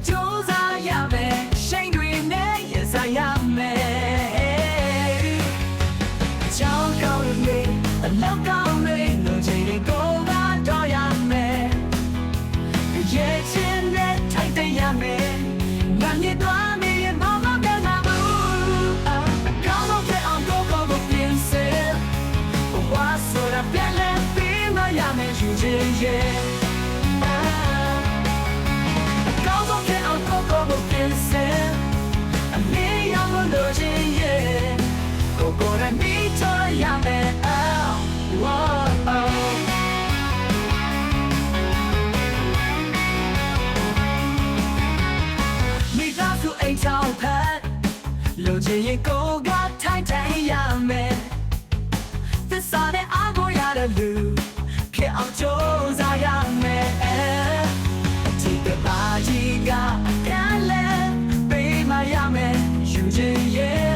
ကြိုးစားရမယ်ရှိန်တွေနဲ့ရင်ဆိုင်ရမယ်ကြောင်းကောင်းတွေအလောက်ကောင်းတွေလူချင်းတွေကိုကတော့ရမယ်ရဲ့ချင်းနဲ့ထိုက်တဲ့ရမယ်ငါမြင်သွားမင်းမမကနာဘူးကောင်းတော့တဲ့အောင်ကိုပြင်စေဘဝဆိုတာပြန်လဲပြီးမရမယ်ယူခြင်းရဲ့လူချင်းရဲ့ကိုယ်ကထိုင်ထိုင်ရမယ်သစ္စာနဲ့အားကိုရတဲ့လူဖြစ်အောင်ကြိုးစားရမယ်ဒီကဘာကြီးကပြန်လဲပေးမရမယ်ယူချင်းရဲ့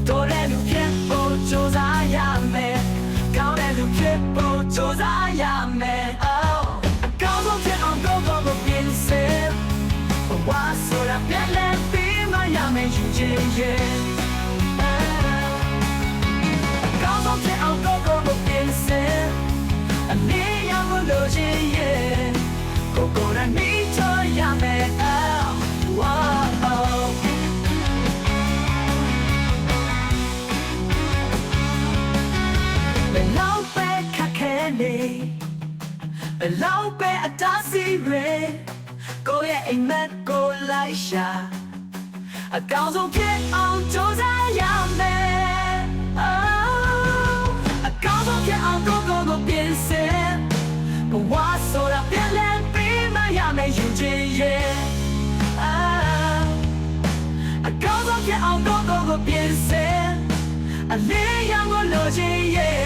တော်တဲ့လူဖြစ်ဖို့ကြိုးစားရမယ်ကောင်းတဲ့လူဖြစ်ဖို့ကြိုးစားရမယ်အကောင်းဆုံးဖြစ်အောင်ကိုပြင်စေဘဝဆိုတာပြန်လဲပေးမရမယ်ယူချင်းရဲ့ကောင်းဆုံးဖြစ်အောင်ကိုပြင်စေအနေရမလို့ချင်းရဲ့ကိုရမိချောရမယ်လောက်ပဲအတားစီရဲကိုရဲ့အိမ်မက်ကိုလိုက်ရှာအကောင်းဆုံးဖြစ်အောင်ကြိုးစားရမယ်အကောင်းဆုံးဖြစ်အောင်ကိုပြင်စေဘဝဆိုတာပြန်လဲပြီးမရမယ်ယူခြင်းရဲ့အကောင်းဆုံးဖြစ်အောင်ကိုပြင်စေအလေးရမလို့ခြင်းရဲ့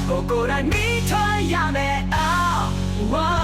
ကိုယ်တိုင်မိထွားရမယ်ဝါ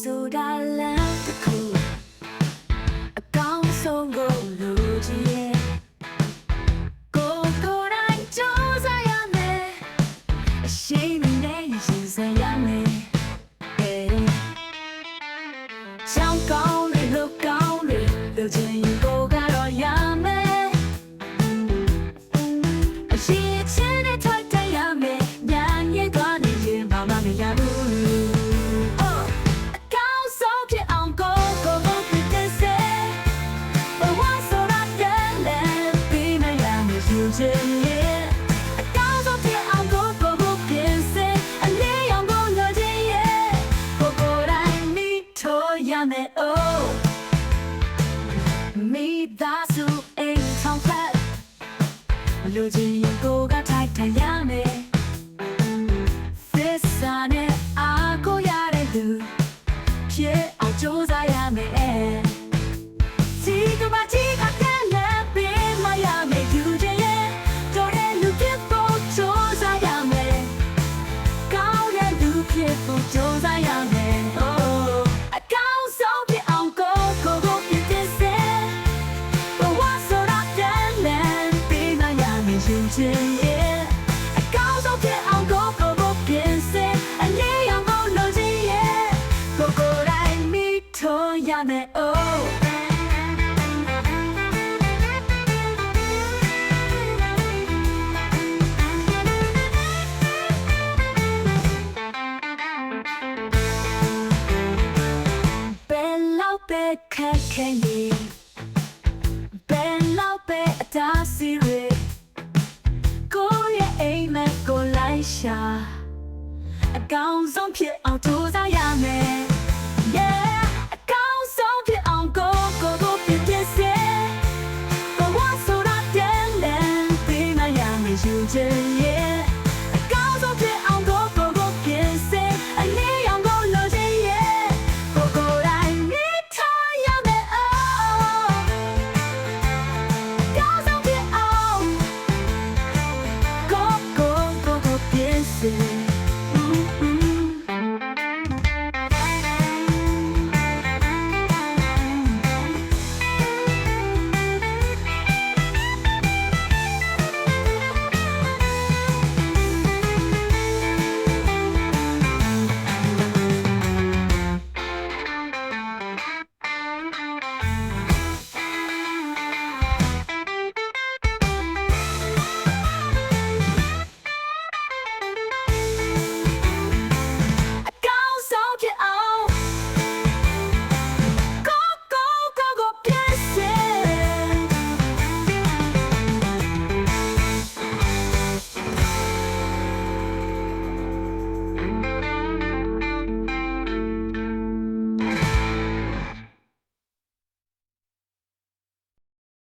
ဆိုတာလမ်းတစ်ခုအကောင်းဆုံးကိုလူကြီးရဲ့ကိုယ်တိုင်ကြိုးစားရမယ်အရှိန်နဲ့ရင်ဆိုင်ရမယ်ချောင်းကောင်းတွေလောက်ကောင်းတွေလူချင်းကိုကတော့ရမယ်အရှိချင်းနဲ့ထိုက်တဲ့ရမယ်ညညကနေရင်ဘာမှမရဘူးလူချင်းကိုကထိုက်ထိုင်ရမယ်သစ္စာနဲ့အားကိုရတဲ့လူဖြစ်အောင်ကြိုးစားရမယ်စီကမကြီးကပြန်လဲပေးမရမယ်ယူခြင်းရဲ့တော်တဲ့လူဖြစ်ဖို့ကြိုးစားရမယ်ကောင်းတဲ့လူဖြစ်ဖို့ကြိုးစားရမယ်အကောင်းဆုံးဖြစ်အောင်ကိုပြင်စေဘဝဆိုတာပြန်လဲပေးမရမယ်ယူခြင်းရဲ့အကောင်းဆုံးဖြစ်အောင်ကိုပြင်စေအလေးရောင်ကိုလိုချင်ရဲ့ ရမယ် ohပဲခက်ခဲနေဘယ်လောက်ပဲအတားဆီးရကိုရဲ့အိမ်မက်ကိုလိုက်ရှာအကောင်းဆုံးဖြစ်အောင်ကြိုးစားရမယ်